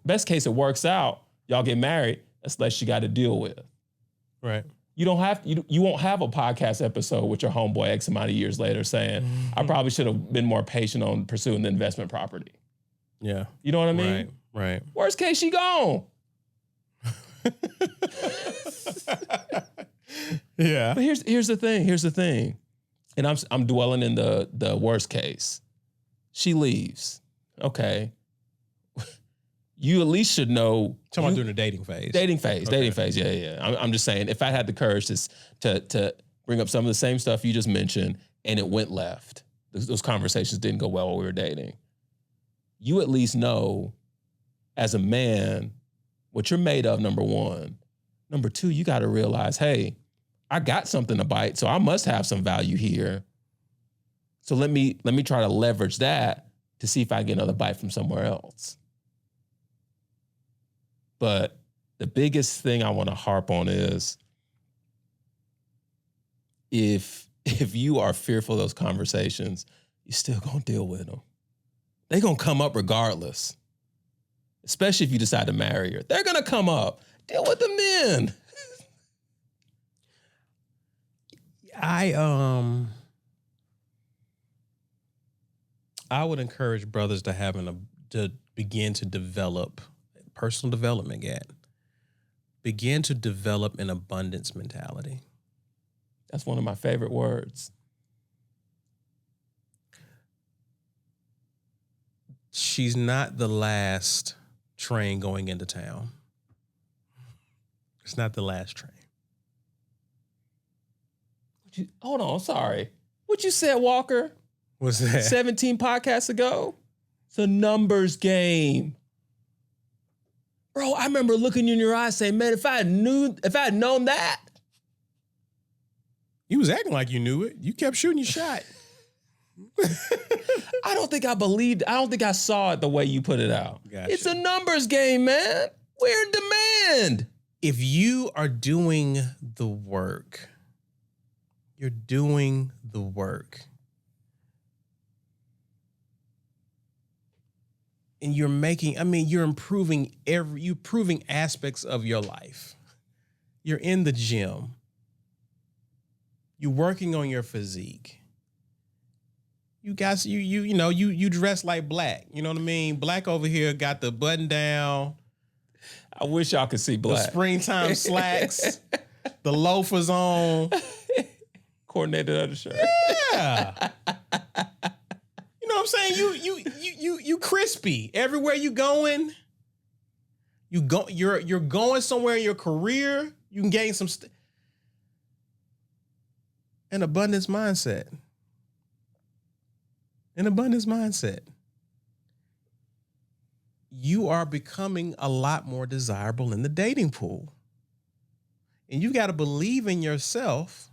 Best case, it works out. Y'all get married. That's less you got to deal with. Right. You won't have a podcast episode with your homeboy X amount of years later saying, I probably should have been more patient on pursuing the investment property. Yeah. You know what I mean? Right. Worst case, she gone. Yeah. But here's the thing. And I'm dwelling in the worst case. She leaves. Okay. You at least should know. Talking about during the dating phase. Dating phase. Okay. Yeah. I'm just saying, if I had the courage to bring up some of the same stuff you just mentioned and it went left, those conversations didn't go well while we were dating, you at least know as a man what you're made of, number one. Number two, you got to realize, hey, I got something to bite, so I must have some value here. So let me try to leverage that to see if I get another bite from somewhere else. But the biggest thing I want to harp on is if you are fearful of those conversations, you're still going to deal with them. They're going to come up regardless. Especially if you decide to marry her. They're going to come up. Deal with them then. I would encourage brothers to begin to develop personal development, begin to develop an abundance mentality. That's one of my favorite words. She's not the last train going into town. It's not the last train. Hold on, sorry. What you said, Walker? What's that? 17 podcasts ago? It's a numbers game. Bro, I remember looking you in your eyes saying, man, if I had known that. You was acting like you knew it. You kept shooting your shot. I don't think I saw it the way you put it out. Gotcha. It's a numbers game, man. We're in demand. If you are doing the work, you're doing the work. And you're improving aspects of your life. You're in the gym. You're working on your physique. You guys, you dress like black. You know what I mean? Black over here got the button down. I wish y'all could see The Black. springtime slacks, the loafers on. Coordinated undershirt. Yeah. You know what I'm saying? You crispy. Everywhere you going, you're going somewhere in your career, you can gain some an abundance mindset. An abundance mindset. You are becoming a lot more desirable in the dating pool. And you got to believe in yourself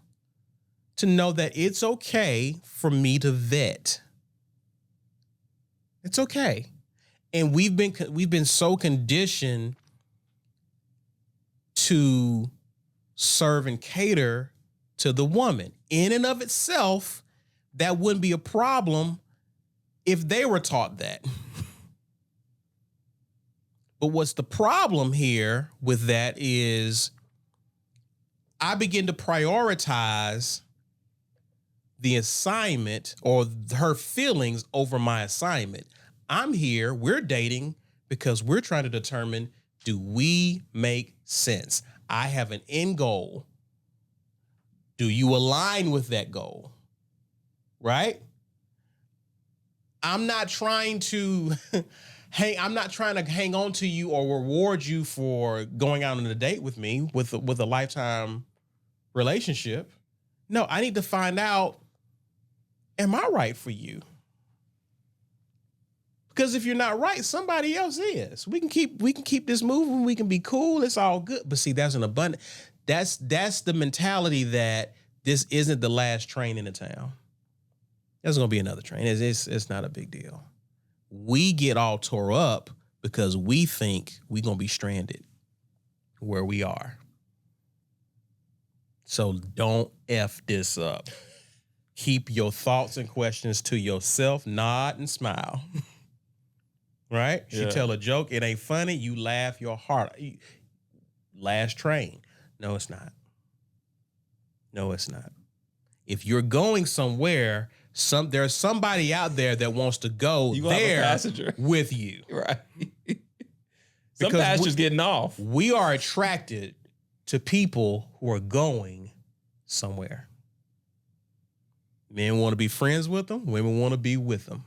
to know that it's okay for me to vet. It's okay. And we've been so conditioned to serve and cater to the woman. In and of itself, that wouldn't be a problem if they were taught that. But what's the problem here with that is I begin to prioritize the assignment or her feelings over my assignment. I'm here, we're dating because we're trying to determine, do we make sense? I have an end goal. Do you align with that goal? Right? I'm not trying to hang on to you or reward you for going out on a date with me with a lifetime relationship. No, I need to find out, am I right for you? Because if you're not right, somebody else is. We can keep this moving. We can be cool. It's all good. But see, that's an abundant. That's the mentality that this isn't the last train in the town. There's gonna be another train. It's not a big deal. We get all tore up because we think we're gonna be stranded where we are. So don't F this up. Keep your thoughts and questions to yourself. Nod and smile. Right? She tell a joke, it ain't funny, you laugh your heart. Last train. No, it's not. No, it's not. If you're going somewhere, there's somebody out there that wants to go there with you. Right. Because Some passengers getting off. We are attracted to people who are going somewhere. Men want to be friends with them. Women want to be with them.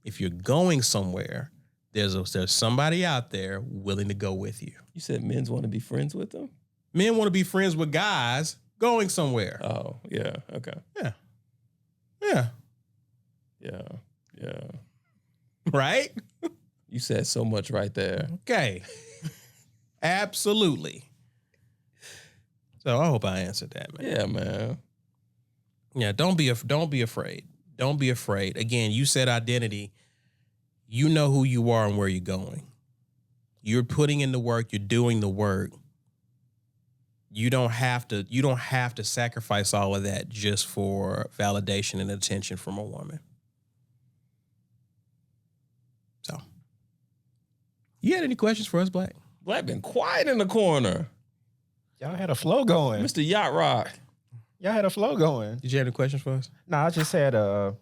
If you're going somewhere, there's somebody out there willing to go with you. You said men's want to be friends with them? Men want to be friends with guys going somewhere. Oh, yeah. Okay. Yeah. Yeah. Yeah. Yeah. Right? You said so much right there. Okay. Absolutely. So I hope I answered that, man. Yeah, man. Yeah, don't be afraid. Don't be afraid. Again, you said identity. You know who you are and where you're going. You're putting in the work, you're doing the work. You don't have to sacrifice all of that just for validation and attention from a woman. So, you had any questions for us, Black? Black been quiet in the corner. Y'all had a flow going. Mr. Yacht Rock. Y'all had a flow going. Did you have any questions for us? No, I just said when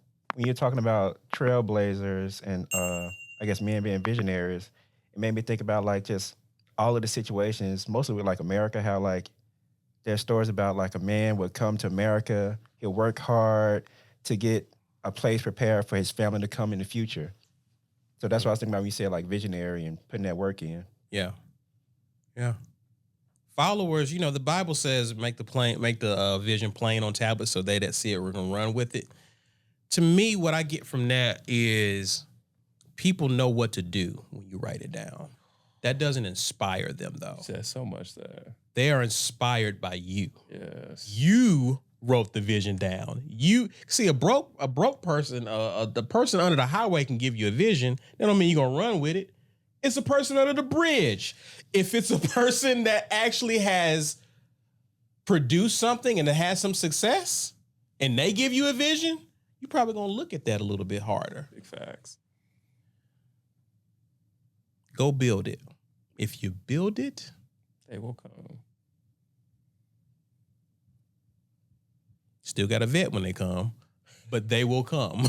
you're talking about trailblazers and I guess men being visionaries, it made me think about like just all of the situations, mostly with like America, how like there's stories about like a man would come to America, he'll work hard to get a place prepared for his family to come in the future. So that's what I was thinking about when you said like visionary and putting that work in. Yeah. Yeah. Followers, you know, the Bible says make the vision plain on tablets so they that see it, we're going to run with it. To me, what I get from that is people know what to do when you write it down. That doesn't inspire them, though. Says so much there. They are inspired by you. Yes. You wrote the vision down. You see a broke person, the person under the highway can give you a vision. That don't mean you're gonna run with it. It's a person under the bridge. If it's a person that actually has produced something and it has some success, and they give you a vision, you're probably gonna look at that a little bit harder. Big facts. Go build it. If you build it, they will come. Still got to vet when they come, but they will come.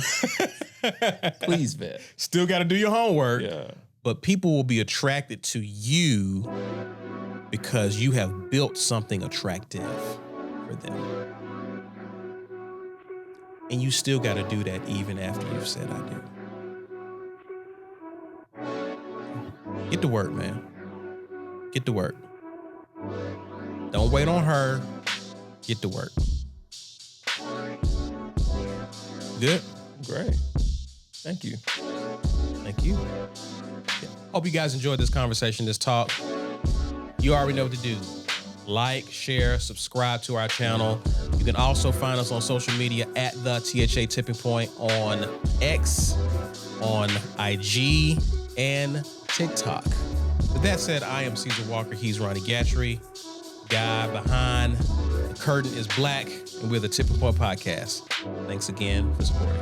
Please vet. Still got to do your homework. Yeah. But people will be attracted to you because you have built something attractive for them. And you still got to do that even after you've said I do. Get to work, man. Get to work. Don't wait on her. Get to work. Good? Great. Thank you. Thank you. Yeah. Hope you guys enjoyed this conversation, this talk. You already know what to do. Like, share, subscribe to our channel. You can also find us on social media at the THA Tipping Point on X, on IG, and TikTok. With that said, I am Caesar Walker. He's Ronnie Gatry. Guy behind the curtain is Black, and we're the Tipping Point Podcast. Thanks again for supporting.